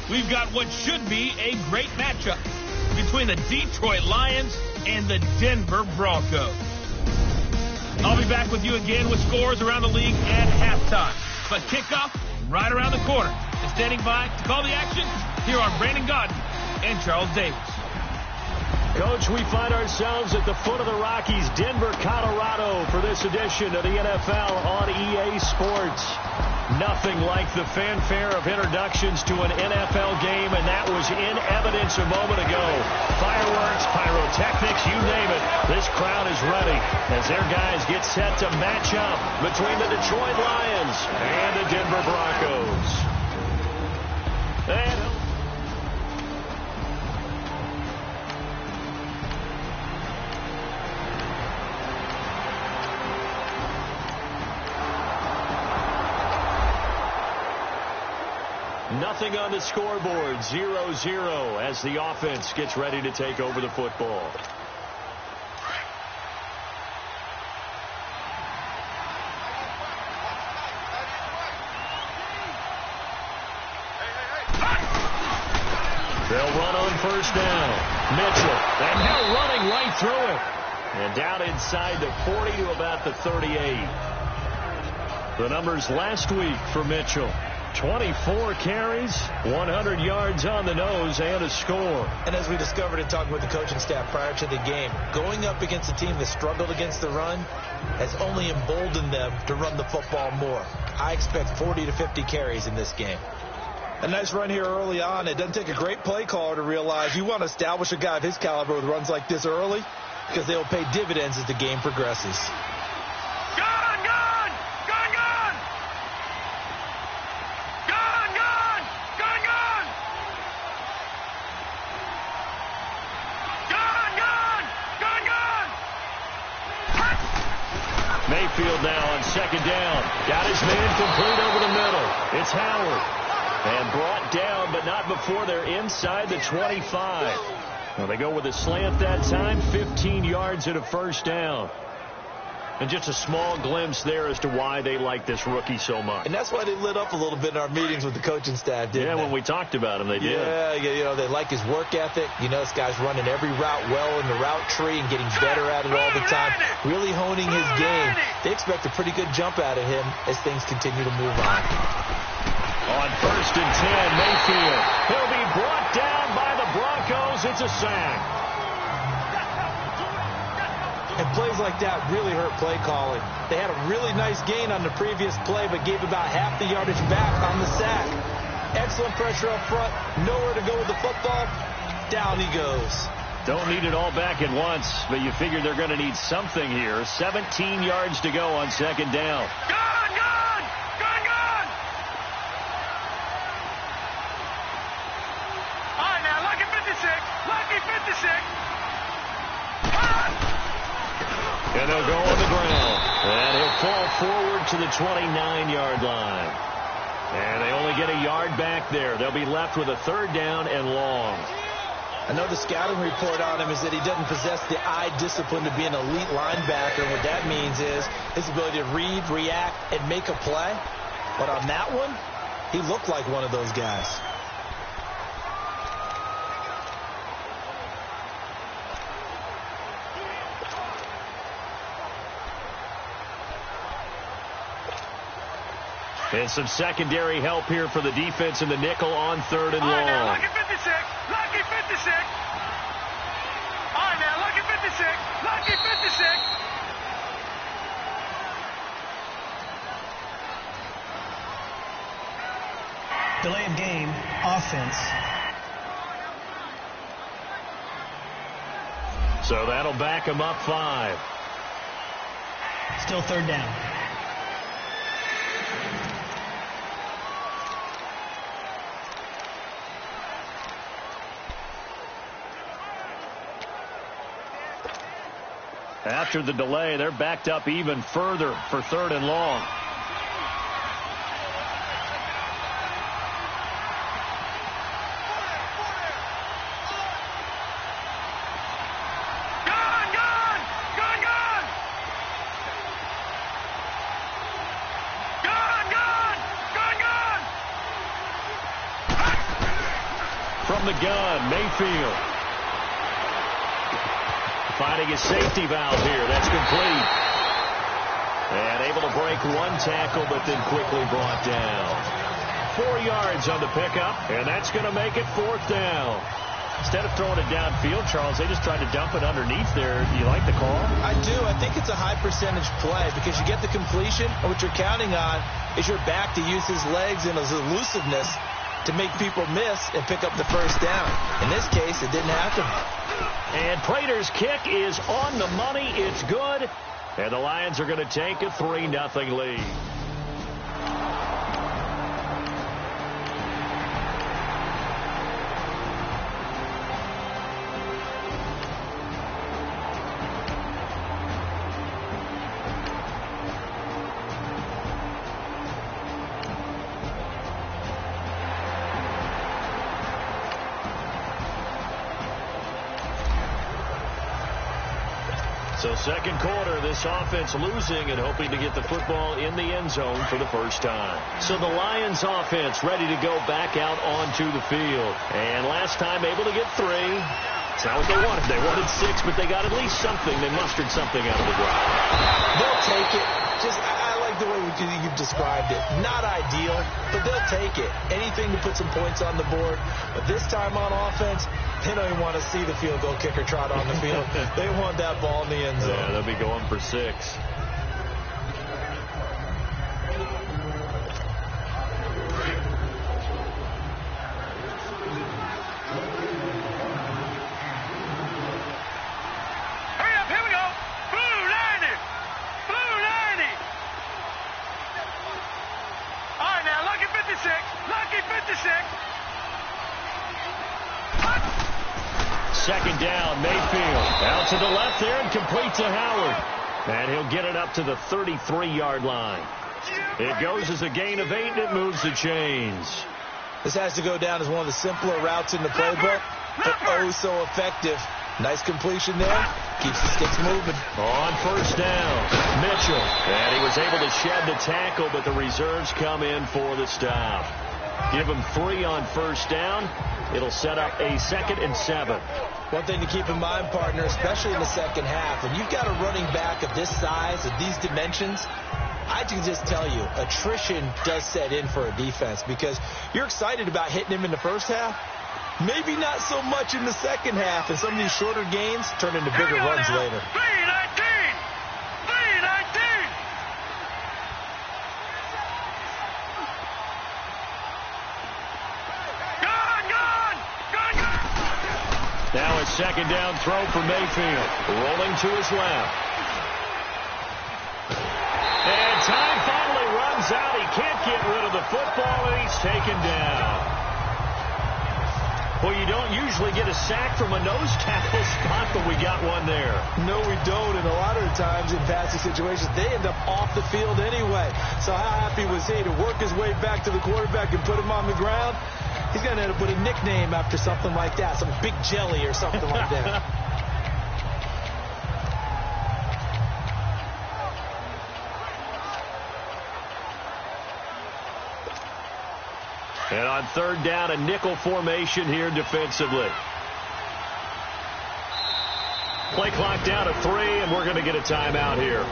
we've got what should be a great matchup between the Detroit Lions and the Denver Broncos. I'll be back with you again with scores around the league at halftime. But kickoff right around the corner. And standing by to call the action, here are Brandon Gaudin and Charles Davis. Coach, we find ourselves at the foot of the Rockies, Denver, Colorado, for this edition of the NFL on EA Sports. Nothing like the fanfare of introductions to an NFL game, and that was in evidence a moment ago. Fireworks, pyrotechnics, you name it. This crowd is ready as their guys get set to match up between the Detroit Lions and the Denver Broncos. And nothing on the scoreboard, 0-0 as the offense gets ready to take over the football. They'll run on first down. Mitchell, and now running right through it. And down inside the 40 to about the 38. The numbers last week for Mitchell. 24 carries, 100 yards on the nose, and a score. And as we discovered in talking with the coaching staff prior to the game, going up against a team that struggled against the run has only emboldened them to run the football more. I expect 40 to 50 carries in this game. A nice run here early on. It doesn't take a great play caller to realize you want to establish a guy of his caliber with runs like this early because they will pay dividends as the game progresses. Mayfield now on second down. Got his man complete over the middle. It's Howard. And brought down, but not before they're inside the 25. Well, they go with a slant that time, 15 yards and a first down. And just a small glimpse there as to why they like this rookie so much. And that's why they lit up a little bit in our meetings with the coaching staff, didn't they? Yeah, when we talked about him, they did. Yeah, you know, they like his work ethic. You know, this guy's running every route well in the route tree and getting better at it all the time. Really honing his game. They expect a pretty good jump out of him as things continue to move on. On first and 10, Mayfield. He'll be brought down by the Broncos. It's a sack. And plays like that really hurt play calling. They had a really nice gain on the previous play, but gave about half the yardage back on the sack. Excellent pressure up front. Nowhere to go with the football. Down he goes. Don't need it all back at once, but you figure they're going to need something here. 17 yards to go on second down. All right, now, lucky 56. Lucky 56. And they'll go on the ground. And he'll fall forward to the 29-yard line. And they only get a yard back there. They'll be left with a third down and long. I know the scouting report on him is that he doesn't possess the eye discipline to be an elite linebacker. What that means is his ability to read, react, and make a play. But on that one, he looked like one of those guys. And some secondary help here for the defense in the nickel on third and long. All right, now, lucky 56. Lucky 56. All right, now, lucky 56. Lucky 56. Delay of game, offense. So that'll back him up 5. Still third down. After the delay, they're backed up even further for third and long. From the gun, Mayfield. Finding his safety valve here. That's complete. And able to break one tackle, but then quickly brought down. 4 yards on the pickup, and that's going to make it 4th down. Instead of throwing it downfield, Charles, they just tried to dump it underneath there. Do you like the call? I do. I think it's a high-percentage play because you get the completion, and what you're counting on is your back to use his legs and his elusiveness to make people miss and pick up the first down. In this case, it didn't happen. And Prater's kick is on the money. It's good. And the Lions are going to take a 3-0 lead. So second quarter, this offense losing and hoping to get the football in the end zone for the first time. So the Lions offense ready to go back out onto the field. And last time able to get 3. It's not what they wanted. They wanted 6, but they got at least something. They mustered something out of the drive. They'll take it. I like the way you've described it. Not ideal, but they'll take it. Anything to put some points on the board. But this time on offense, they don't even want to see the field goal kicker trot on the field. They want that ball in the end zone. Yeah, they'll be going for 6. Hurry up, here we go. Blue 90. Blue 90. All right, now, lucky 56. Lucky 56. Second down, Mayfield. Out to the left there and complete to Howard. And he'll get it up to the 33-yard line. It goes as a gain of 8, and it moves the chains. This has to go down as one of the simpler routes in the playbook, but oh so effective. Nice completion there. Keeps the sticks moving. On first down, Mitchell. And he was able to shed the tackle, but the reserves come in for the stop. Give him 3 on first down. It'll set up a 2nd and 7. One thing to keep in mind, partner, especially in the second half, when you've got a running back of this size, of these dimensions, I can just tell you, attrition does set in for a defense because you're excited about hitting him in the first half. Maybe not so much in the second half, and some of these shorter gains turn into bigger runs later. 319. 319. Now a second down throw for Mayfield. Rolling to his left. And time finally runs out. He can't get rid of the football, and he's taken down. Well, you don't usually get a sack from a nose tackle spot, but we got one there. No, we don't. And a lot of the times in passing situations, they end up off the field anyway. So how happy was he to work his way back to the quarterback and put him on the ground? He's going to end up with a nickname after something like that, some Big Jelly or something like that. And on third down, a nickel formation here defensively. Play clock down to 3, and we're going to get a timeout here.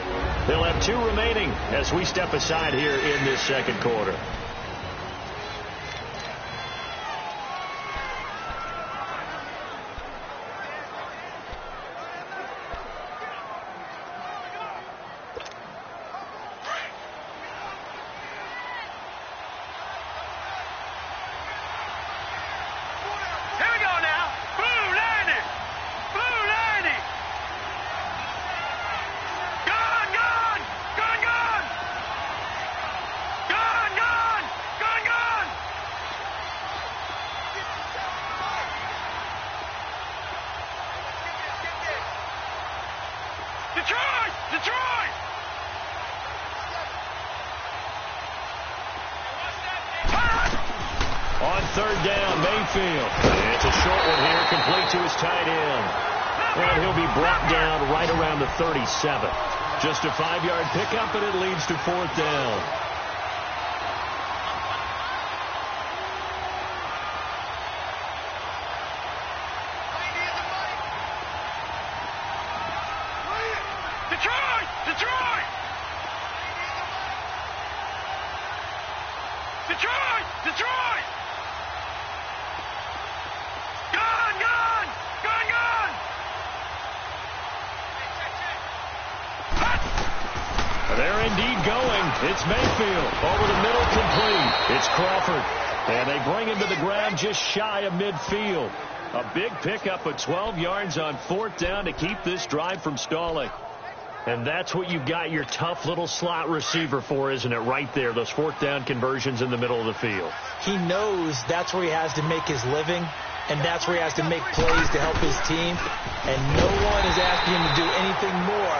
They'll have 2 remaining as we step aside here in this second quarter. On third down, Mayfield. It's a short one here, complete to his tight end. And he'll be brought down right around the 37. Just a 5-yard pickup, and it leads to 4th down. It's Mayfield over the middle, complete. It's Crawford. And they bring him to the ground just shy of midfield. A big pickup of 12 yards on 4th down to keep this drive from stalling. And that's what you've got your tough little slot receiver for, isn't it? Right there, those 4th down conversions in the middle of the field. He knows that's where he has to make his living, and that's where he has to make plays to help his team. And no one is asking him to do anything more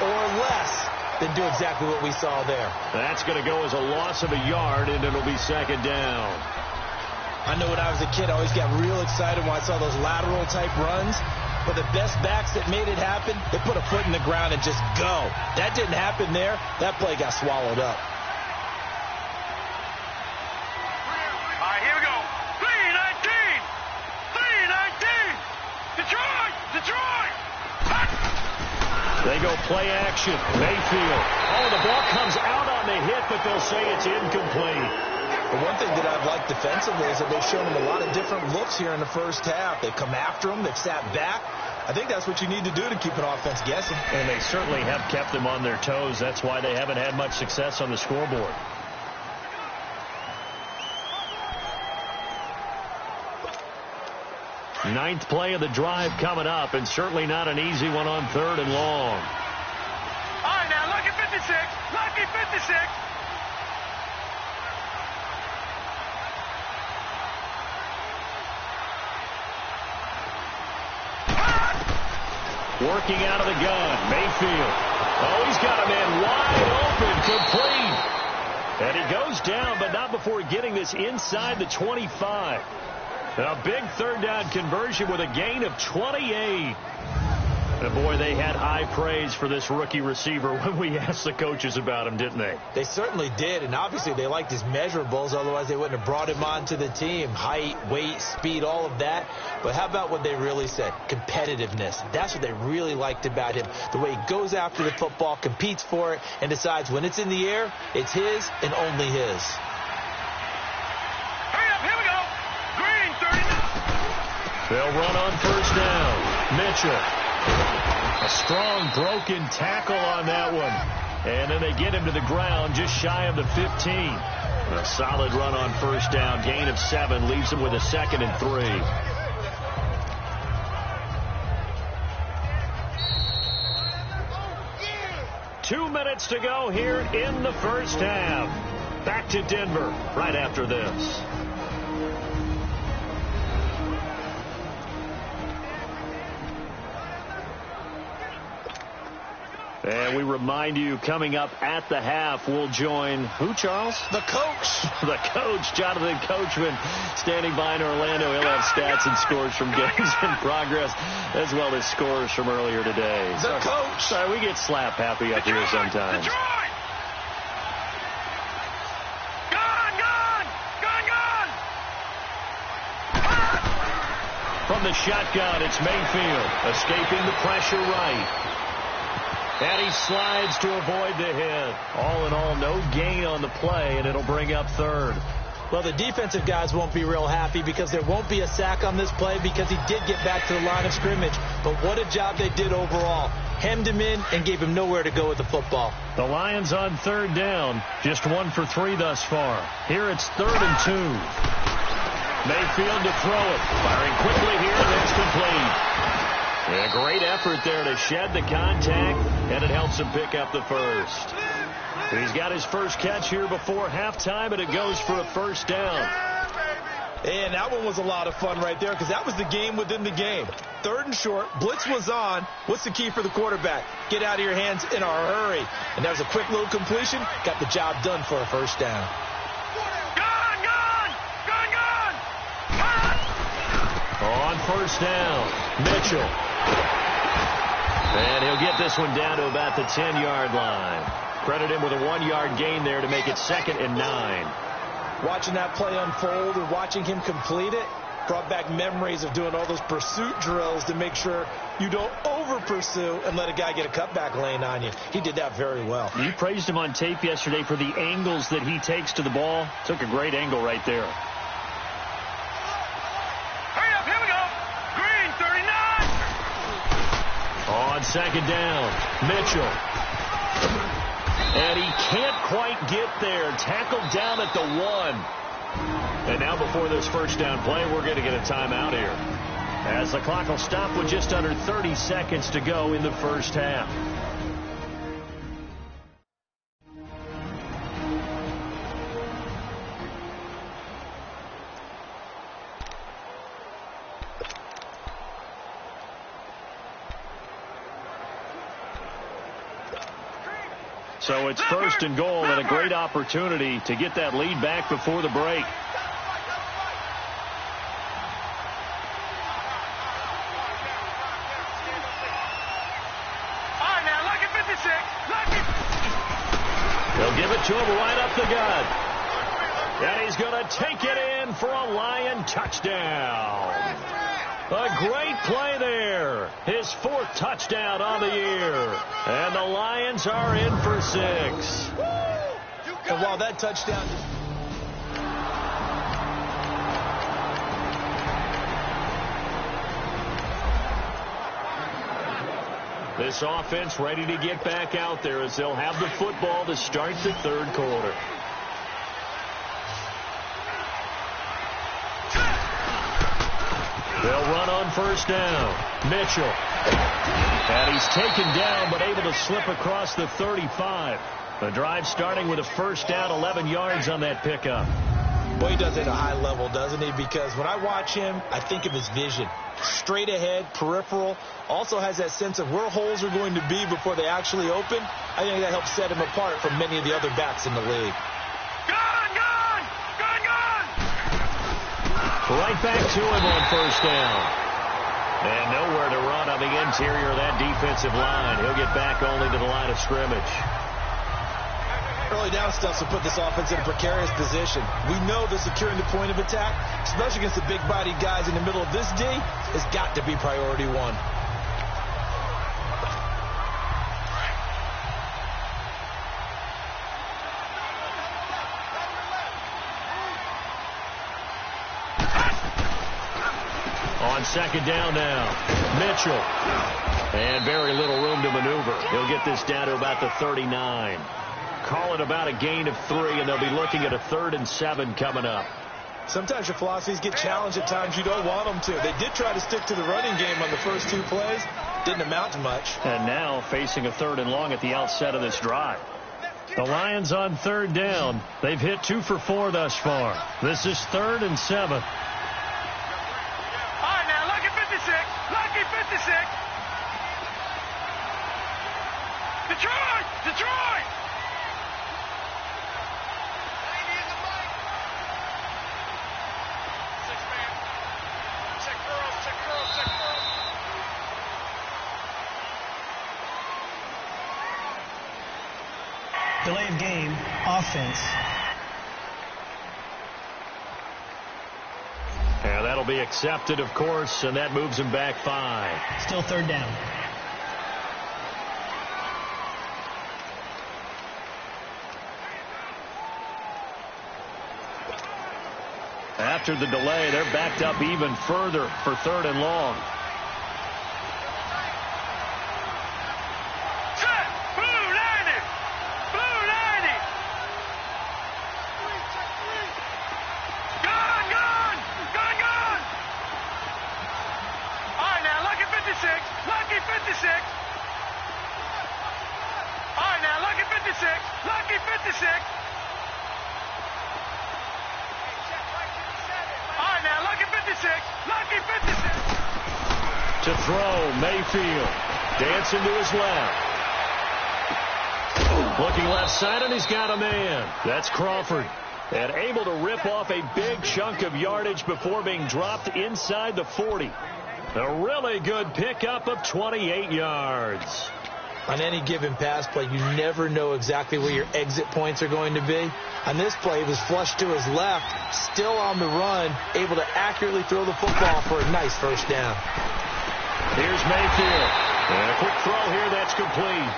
or less than do exactly what we saw there. That's going to go as a loss of a yard, and it'll be 2nd down. I know when I was a kid, I always got real excited when I saw those lateral-type runs. But the best backs that made it happen, they put a foot in the ground and just go. That didn't happen there. That play got swallowed up. All right, here we go. 3-19. 3-19. Detroit. Detroit. They go play action. Mayfield. Oh, the ball comes out on the hit, but they'll say it's incomplete. The one thing that I've liked defensively is that they've shown him a lot of different looks here in the first half. They've come after him. They've sat back. I think that's what you need to do to keep an offense guessing. And they certainly have kept them on their toes. That's why they haven't had much success on the scoreboard. Ninth play of the drive coming up, and certainly not an easy one on 3rd and long. All right, now, lucky 56. Lucky 56. Working out of the gun, Mayfield. Oh, he's got a man wide open, complete. And he goes down, but not before getting this inside the 25. A big 3rd down conversion with a gain of 28. And boy, they had high praise for this rookie receiver when we asked the coaches about him, didn't they? They certainly did, and obviously they liked his measurables. Otherwise, they wouldn't have brought him onto the team. Height, weight, speed, all of that. But how about what they really said? Competitiveness. That's what they really liked about him. The way he goes after the football, competes for it, and decides when it's in the air, it's his and only his. Hurry up, here we go. Green, 39. They'll run on 1st down. Mitchell. A strong broken tackle on that one. And then they get him to the ground just shy of the 15. A solid run on 1st down. Gain of 7 leaves him with a 2nd and 3. Two minutes to go here in the first half. Back to Denver right after this. And we remind you, coming up at the half, we'll join who, Charles? The coach. The coach, Jonathan Coachman, standing by in Orlando. He'll have stats and scores from games in progress, as well as scores from earlier today. The coach. Sorry, we get slap happy up here sometimes. Detroit. Gone, gone. Gone, gone. From the shotgun, it's Mayfield, escaping the pressure right. And he slides to avoid the hit. All in all, no gain on the play, and it'll bring up 3rd. Well, the defensive guys won't be real happy because there won't be a sack on this play because he did get back to the line of scrimmage. But what a job they did overall. Hemmed him in and gave him nowhere to go with the football. The Lions on 3rd down. Just 1 for 3 thus far. Here it's 3rd and 2. Mayfield to throw it. Firing quickly here, and that's complete. And a great effort there to shed the contact, and it helps him pick up the 1st. He's got his first catch here before halftime, and it goes for a 1st down. And that one was a lot of fun right there because that was the game within the game. 3rd and short, blitz was on. What's the key for the quarterback? Get out of your hands in a hurry. And that was a quick little completion. Got the job done for a 1st down. Gone, gone. Gone, gone. On 1st down, Mitchell. And he'll get this one down to about the 10-yard line. Credit him with a 1-yard gain there to make it 2nd and 9. Watching that play unfold and watching him complete it brought back memories of doing all those pursuit drills to make sure you don't over-pursue and let a guy get a cutback lane on you. He did that very well. You praised him on tape yesterday for the angles that he takes to the ball. Took a great angle right there. Hurry up, here we go. Green, 39. On 2nd down, Mitchell. And he can't quite get there. Tackled down at the 1. And now before this first down play, we're going to get a timeout here, as the clock will stop with just under 30 seconds to go in the first half. So it's first and goal, and a great opportunity to get that lead back before the break. They'll give it to him right up the gut. And he's going to take it in for a Lion touchdown. A great play there. His 4th touchdown on the year. And the Lions are in for 6. And while that touchdown... This offense ready to get back out there as they'll have the football to start the third quarter. They'll run on first down. Mitchell. And he's taken down but able to slip across the 35. The drive starting with a first down, 11 yards on that pickup. Well, he does it at a high level, doesn't he? Because when I watch him, I think of his vision. Straight ahead, peripheral. Also has that sense of where holes are going to be before they actually open. I think that helps set him apart from many of the other backs in the league. Right back to him on first down. And nowhere to run on the interior of that defensive line. He'll get back only to the line of scrimmage. Early down stuff will put this offense in a precarious position. We know that securing the point of attack, especially against the big-bodied guys in the middle of this D, has got to be priority 1. On second down now, Mitchell. And very little room to maneuver. He'll get this down to about the 39. Call it about a gain of 3, and they'll be looking at a 3rd and 7 coming up. Sometimes your philosophies get challenged at times you don't want them to. They did try to stick to the running game on the first 2 plays. Didn't amount to much. And now facing a 3rd and long at the outset of this drive. The Lions on 3rd down. They've hit 2 for 4 thus far. This is 3rd and 7. Detroit! Delay of game, offense. Yeah, that'll be accepted, of course, and that moves him back 5. Still 3rd down. After the delay, they're backed up even further for 3rd and long. Lucky 56. Lucky 56. To throw, Mayfield. Dancing to his left. Looking left side, and he's got a man. That's Crawford. And able to rip off a big chunk of yardage before being dropped inside the 40. A really good pickup of 28 yards. On any given pass play, you never know exactly where your exit points are going to be. On this play, he was flushed to his left, still on the run, able to accurately throw the football for a nice first down. Here's Mayfield. And a quick throw here that's complete.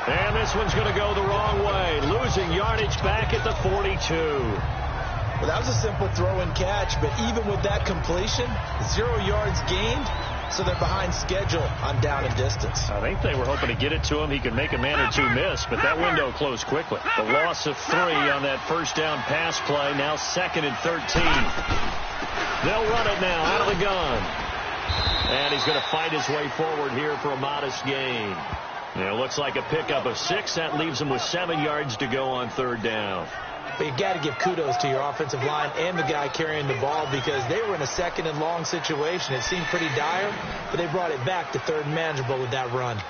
And this one's going to go the wrong way, losing yardage back at the 42. Well, that was a simple throw and catch, but even with that completion, 0 yards gained, So they're behind schedule on down and distance. I think they were hoping to get it to him. He could make a man or two miss, but that window closed quickly. The loss of 3 on that first down pass play. Now 2nd and 13. They'll run it now out of the gun. And he's going to fight his way forward here for a modest gain. It looks like a pickup of 6. That leaves him with 7 yards to go on 3rd down. But you got to give kudos to your offensive line and the guy carrying the ball, because they were in a 2nd and long situation. It seemed pretty dire, but they brought it back to 3rd and manageable with that run.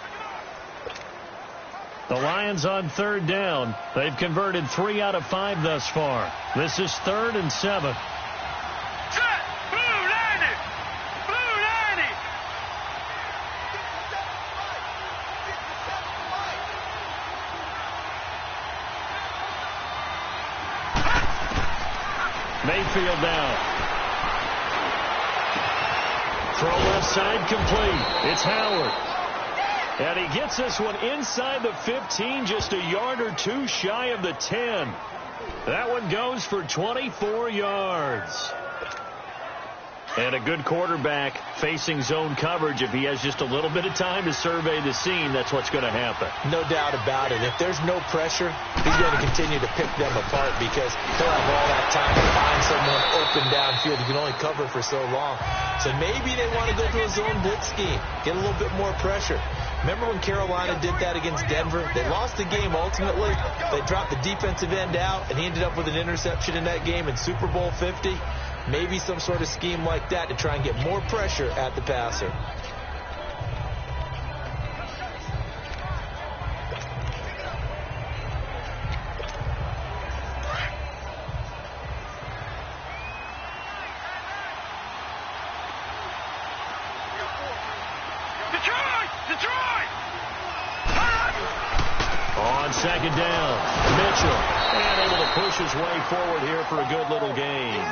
The Lions on 3rd down. They've converted 3 out of 5 thus far. This is 3rd and 7. Mayfield now. Throw left side complete. It's Howard. And he gets this one inside the 15, just a yard or 2 shy of the 10. That one goes for 24 yards. And a good quarterback facing zone coverage. If he has just a little bit of time to survey the scene, that's what's going to happen. No doubt about it. If there's no pressure, he's going to continue to pick them apart, because he'll have all that time to find someone open downfield. He can only cover for so long. So maybe they want to go to a zone blitz scheme, get a little bit more pressure. Remember when Carolina did that against Denver? They lost the game ultimately. They dropped the defensive end out, and he ended up with an interception in that game in Super Bowl 50. Maybe some sort of scheme like that to try and get more pressure at the passer. Detroit! On 2nd down, Mitchell. And able to push his way forward here for a good little gain.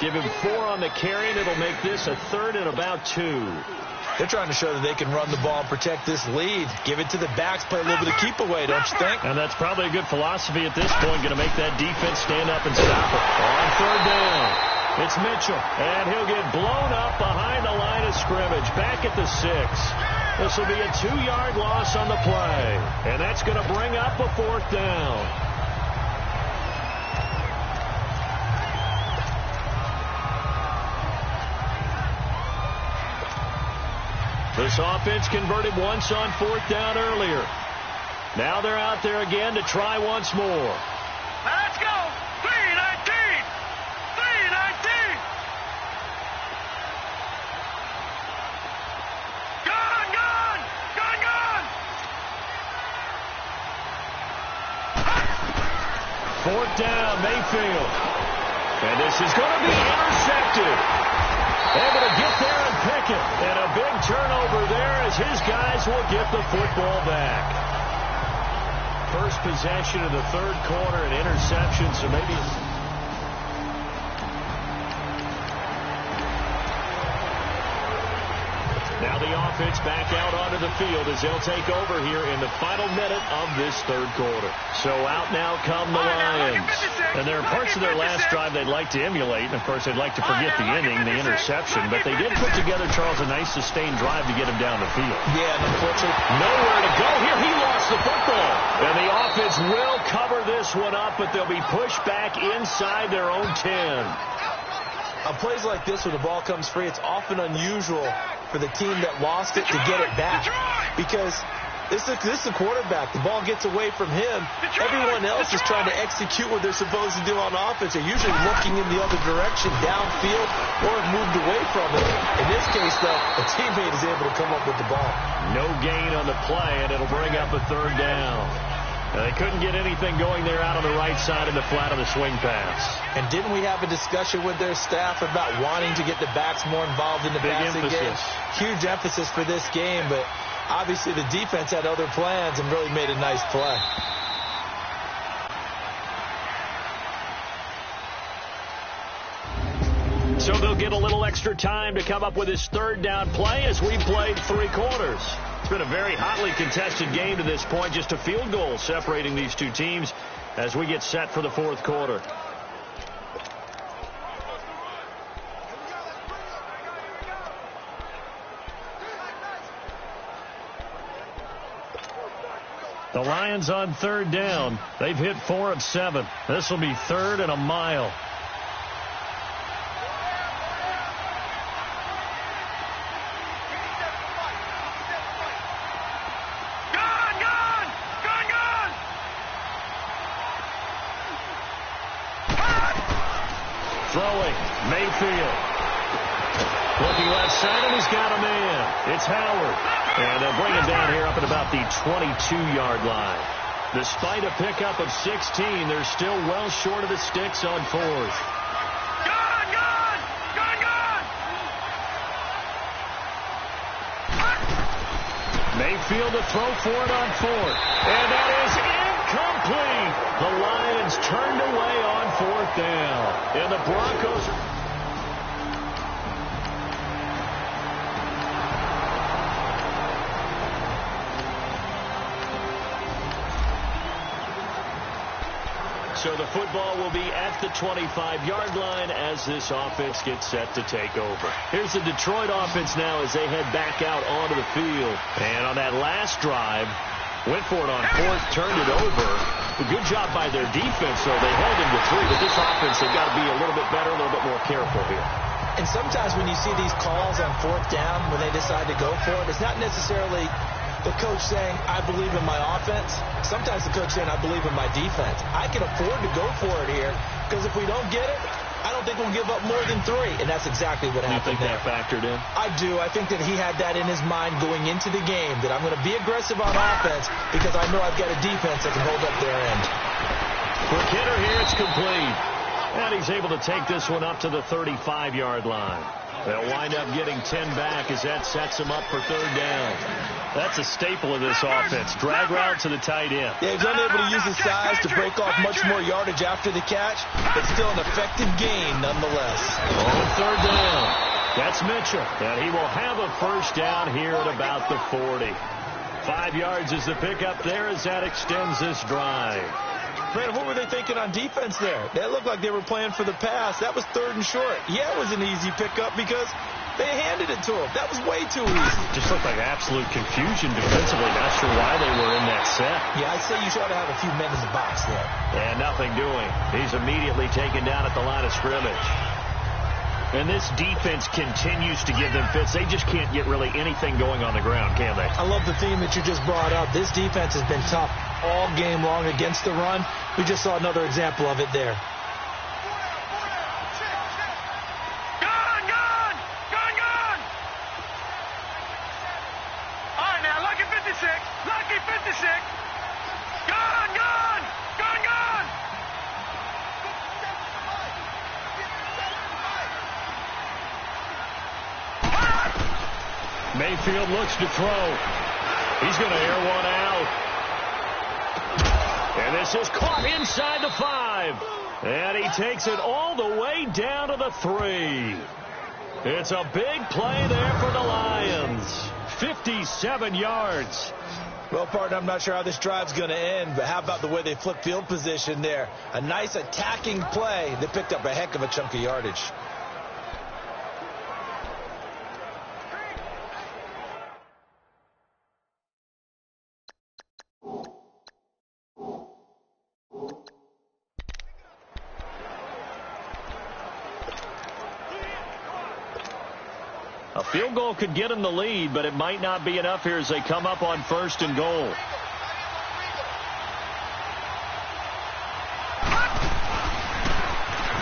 Give him 4 on the carry, and it'll make this a 3rd and about 2. They're trying to show that they can run the ball and protect this lead. Give it to the backs, play a little bit of keep away, don't you think? And that's probably a good philosophy at this point, going to make that defense stand up and stop it. On 3rd down, it's Mitchell, and he'll get blown up behind the line of scrimmage, back at the 6. This will be a 2-yard loss on the play, and that's going to bring up a 4th down. This offense converted once on 4th down earlier. Now they're out there again to try once more. Let's go! 3-19! 3-19! Gone! Gone! Gone! Gone! 4th down, Mayfield. And this is going to be intercepted. Able to get there and pick it. And a big turnover there as his guys will get the football back. First possession of the 3rd quarter, an interception, so maybe... Now the offense back out onto the field as they'll take over here in the final minute of this 3rd quarter. So out now come the Lions. And there are parts of their last drive they'd like to emulate. And, of course, they'd like to forget the inning, the interception. But they did put together, Charles, a nice sustained drive to get him down the field. Yeah, and unfortunately, nowhere to go here. He lost the football. And the offense will cover this one up, but they'll be pushed back inside their own 10. On plays like this, when the ball comes free, it's often unusual for the team that lost it to get it back, because this is the quarterback. The ball gets away from him. Everyone else is trying to execute what they're supposed to do on offense. They're usually looking in the other direction, downfield, or have moved away from it. In this case, though, a teammate is able to come up with the ball. No gain on the play, and it'll bring up a 3rd down. They couldn't get anything going there out on the right side of the flat of the swing pass. And didn't we have a discussion with their staff about wanting to get the backs more involved in the passing game? Huge emphasis for this game, but obviously the defense had other plans and really made a nice play. So they'll get a little extra time to come up with his 3rd down play as we played 3 quarters. It's been a very hotly contested game to this point, just a field goal separating these two teams as we get set for the 4th quarter. The Lions on third down. They've hit 4 of 7. This will be 3rd and a mile. Throwing, Mayfield. Looking left side, and he's got a man. It's Howard. And they'll bring him down here up at about the 22-yard line. Despite a pickup of 16, they're still well short of the sticks on 4th. Mayfield to throw for it on 4th. And that is incomplete. The Lions turned away on 4th down. And the Broncos... So the football will be at the 25-yard line as this offense gets set to take over. Here's the Detroit offense now as they head back out onto the field. And on that last drive, went for it on 4th, turned it over. A good job by their defense, though. They held him to 3, but this offense, they've got to be a little bit better, a little bit more careful here. And sometimes when you see these calls on 4th down, when they decide to go for it, it's not necessarily the coach saying, I believe in my offense. Sometimes the coach saying, I believe in my defense. I can afford to go for it here because if we don't get it, I don't think we'll give up more than 3. And that's exactly what happened there. You think that factored in? I do. I think that he had that in his mind going into the game, that I'm going to be aggressive on offense because I know I've got a defense that can hold up their end. For Kidder here, it's complete. And he's able to take this one up to the 35-yard line. They'll wind up getting 10 back as that sets them up for 3rd down. That's a staple of this offense. Drag route to the tight end. Yeah, he's unable to use his size to break off much more yardage after the catch, but still an effective gain nonetheless. On 3rd down, that's Mitchell. And he will have a 1st down here at about the 40. 5 yards is the pickup there as that extends this drive. Brandon, what were they thinking on defense there? They looked like they were playing for the pass. That was 3rd and short. Yeah, it was an easy pickup because they handed it to him. That was way too easy. Just looked like absolute confusion defensively. Not sure why they were in that set. Yeah, I'd say you should have a few men in the box there. And nothing doing. He's immediately taken down at the line of scrimmage. And this defense continues to give them fits. They just can't get really anything going on the ground, can they? I love the theme that you just brought up. This defense has been tough all game long against the run. We just saw another example of it there. All right, now, lucky 56. Lucky 56. Gone. Mayfield looks to throw. He's going to air one out. And this is caught inside the 5. And he takes it all the way down to the 3. It's a big play there for the Lions. 57 yards. Well, partner, I'm not sure how this drive's going to end, but how about the way they flip field position there? A nice attacking play. They picked up a heck of a chunk of yardage. A field goal could get them the lead, but it might not be enough here as they come up on 1st and goal.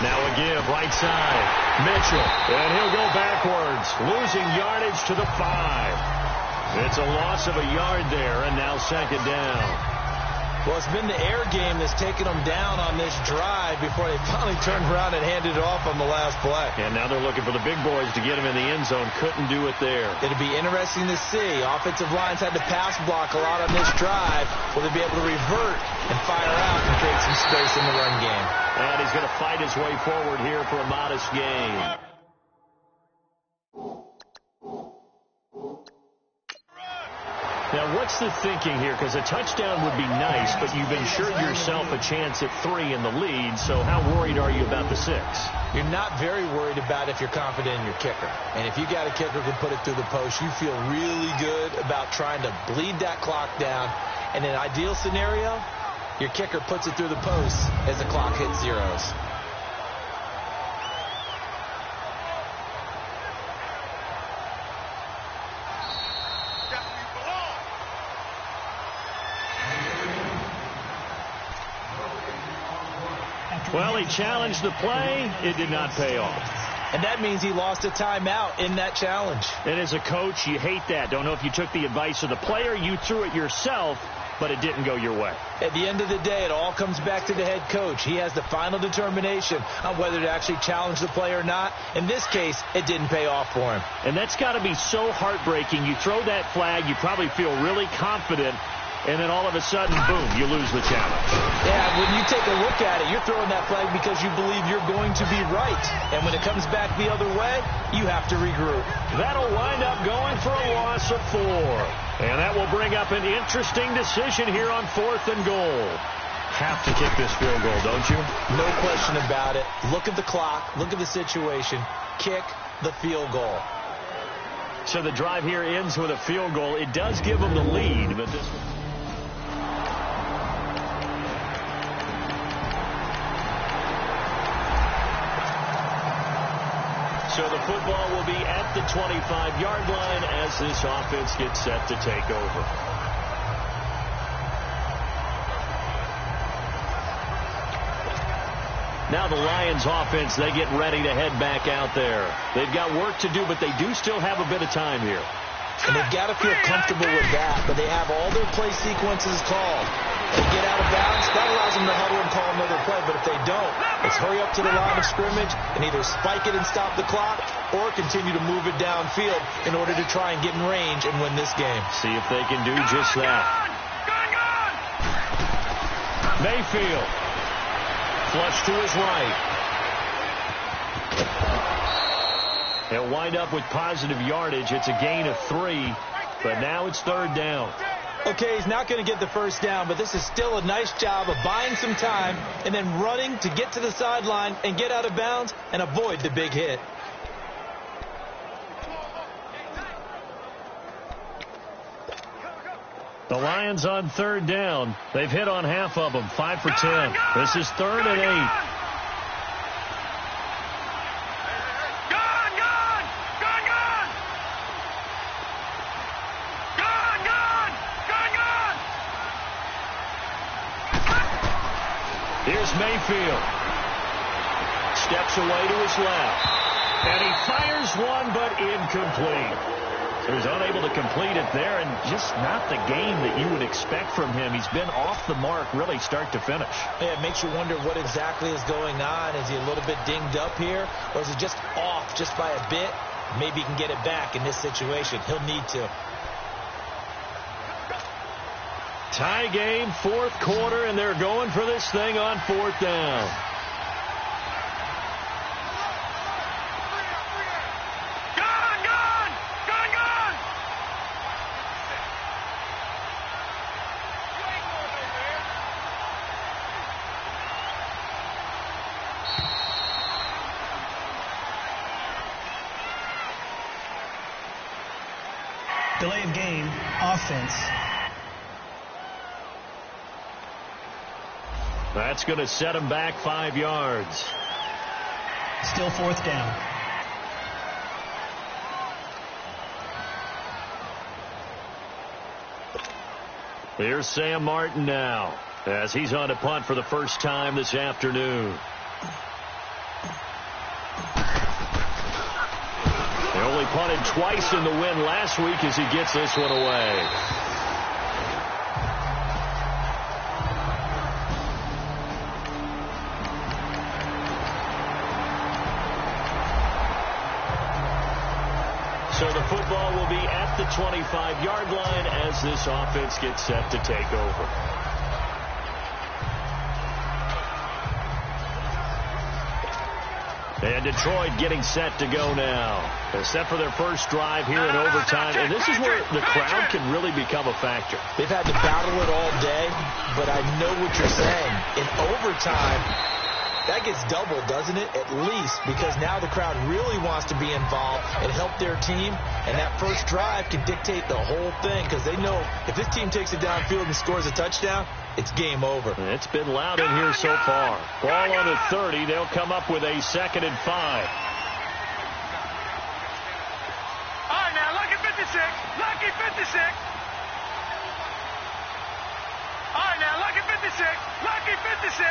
Now a give, right side. Mitchell, and he'll go backwards, losing yardage to the 5. It's a loss of a yard there, and now 2nd down. Well, it's been the air game that's taken them down on this drive before they finally turned around and handed it off on the last play. And now they're looking for the big boys to get him in the end zone. Couldn't do it there. It'll be interesting to see. Offensive lines had to pass block a lot on this drive. Will they be able to revert and fire out and create some space in the run game? And he's going to fight his way forward here for a modest gain. Now, what's the thinking here? Because a touchdown would be nice, but you've ensured yourself a chance at 3 in the lead, so how worried are you about the 6? You're not very worried about if you're confident in your kicker. And if you got a kicker who can put it through the post, you feel really good about trying to bleed that clock down And in an ideal scenario, your kicker puts it through the post as the clock hits zeros. Well, he challenged the play. It did not pay off. And that means he lost a timeout in that challenge. And as a coach, you hate that. Don't know if you took the advice of the player. You threw it yourself, but it didn't go your way. At the end of the day, it all comes back to the head coach. He has the final determination on whether to actually challenge the play or not. In this case, it didn't pay off for him. And that's got to be so heartbreaking. You throw that flag, you probably feel really confident, and then all of a sudden, boom, you lose the challenge. Yeah, when you take a look at it, you're throwing that flag because you believe you're going to be right. And when it comes back the other way, you have to regroup. That'll wind up going for a loss of 4. And that will bring up an interesting decision here on 4th and goal. Have to kick this field goal, don't you? No question about it. Look at the clock. Look at the situation. Kick the field goal. So the drive here ends with a field goal. It does give them the lead, but this one... So the football will be at the 25-yard line as this offense gets set to take over. Now the Lions offense, they get ready to head back out there. They've got work to do, but they do still have a bit of time here. And they've got to feel comfortable with that, but they have all their play sequences called. They get out of bounds, that allows them to huddle and call another play, but if they don't, it's hurry up to the line of scrimmage and either spike it and stop the clock or continue to move it downfield in order to try and get in range and win this game. See if they can do just that. Mayfield. Flush to his right. He'll wind up with positive yardage. It's a gain of 3, but now it's 3rd down. Okay, he's not going to get the first down, but this is still a nice job of buying some time and then running to get to the sideline and get out of bounds and avoid the big hit. The Lions on 3rd down. They've hit on half of them, 5 for 10. This is 3rd and 8. Here's Mayfield. Steps away to his left. And he fires one, but incomplete. So he's unable to complete it there, and just not the game that you would expect from him. He's been off the mark, really, start to finish. Yeah, it makes you wonder what exactly is going on. Is he a little bit dinged up here, or is he just off just by a bit? Maybe he can get it back in this situation. He'll need to. Tie game, 4th quarter, and they're going for this thing on 4th down. Delay of game, offense. That's going to set him back 5 yards. Still 4th down. Here's Sam Martin now as he's on a punt for the first time this afternoon. They only punted twice in the win last week as he gets this one away. So the football will be at the 25-yard line as this offense gets set to take over. And Detroit getting set to go now. They're set for their first drive here in overtime. And this is where the crowd can really become a factor. They've had to battle it all day, but I know what you're saying. In overtime, That gets doubled, doesn't it? At least, because now the crowd really wants to be involved and help their team, and that first drive can dictate the whole thing because they know if this team takes it downfield and scores a touchdown, it's game over. It's been loud in here so far. Ball on the 30. They'll come up with a 2nd and 5. All right, now, lucky 56. Lucky 56. All right, now, lucky 56. Lucky 56.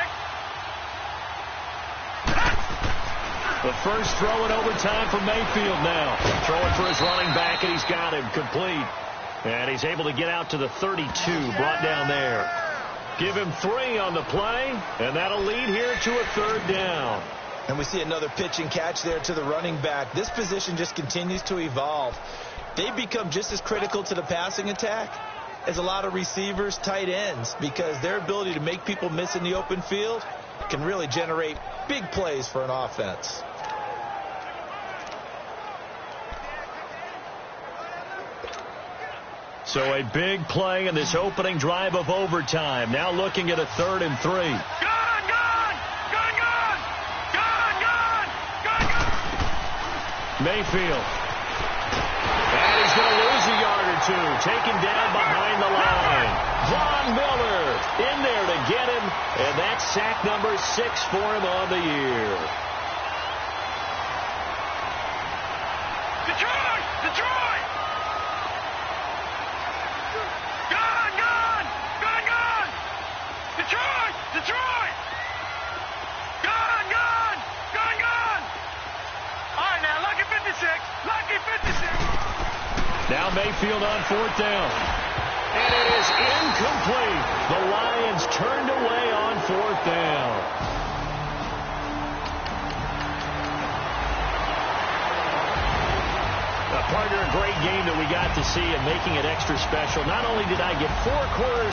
The first throw in overtime for Mayfield now. Throwing for his running back, and he's got him complete. And he's able to get out to the 32, brought down there. Give him 3 on the play, and that'll lead here to a 3rd down. And we see another pitch and catch there to the running back. This position just continues to evolve. They become just as critical to the passing attack as a lot of receivers, tight ends, because their ability to make people miss in the open field can really generate big plays for an offense. So a big play in this opening drive of overtime. Now looking at a 3rd and 3. Gone, gone! Gone, gone! Gone, gone! Gone, gone! Mayfield. And he's going to lose a yard or 2. Taken down behind the line. Von Miller in there to get him. And that's sack number 6 for him on the year. Detroit! Detroit! Gone, gone! Gone, gone! Detroit! Detroit! Gone, gone! Gone, gone! All right, now, lucky 56. Lucky 56. Now Mayfield on 4th down. And it is incomplete. The Lions turned away on 4th down. Partner, a great game that we got to see and making it extra special. Not only did I get 4 quarters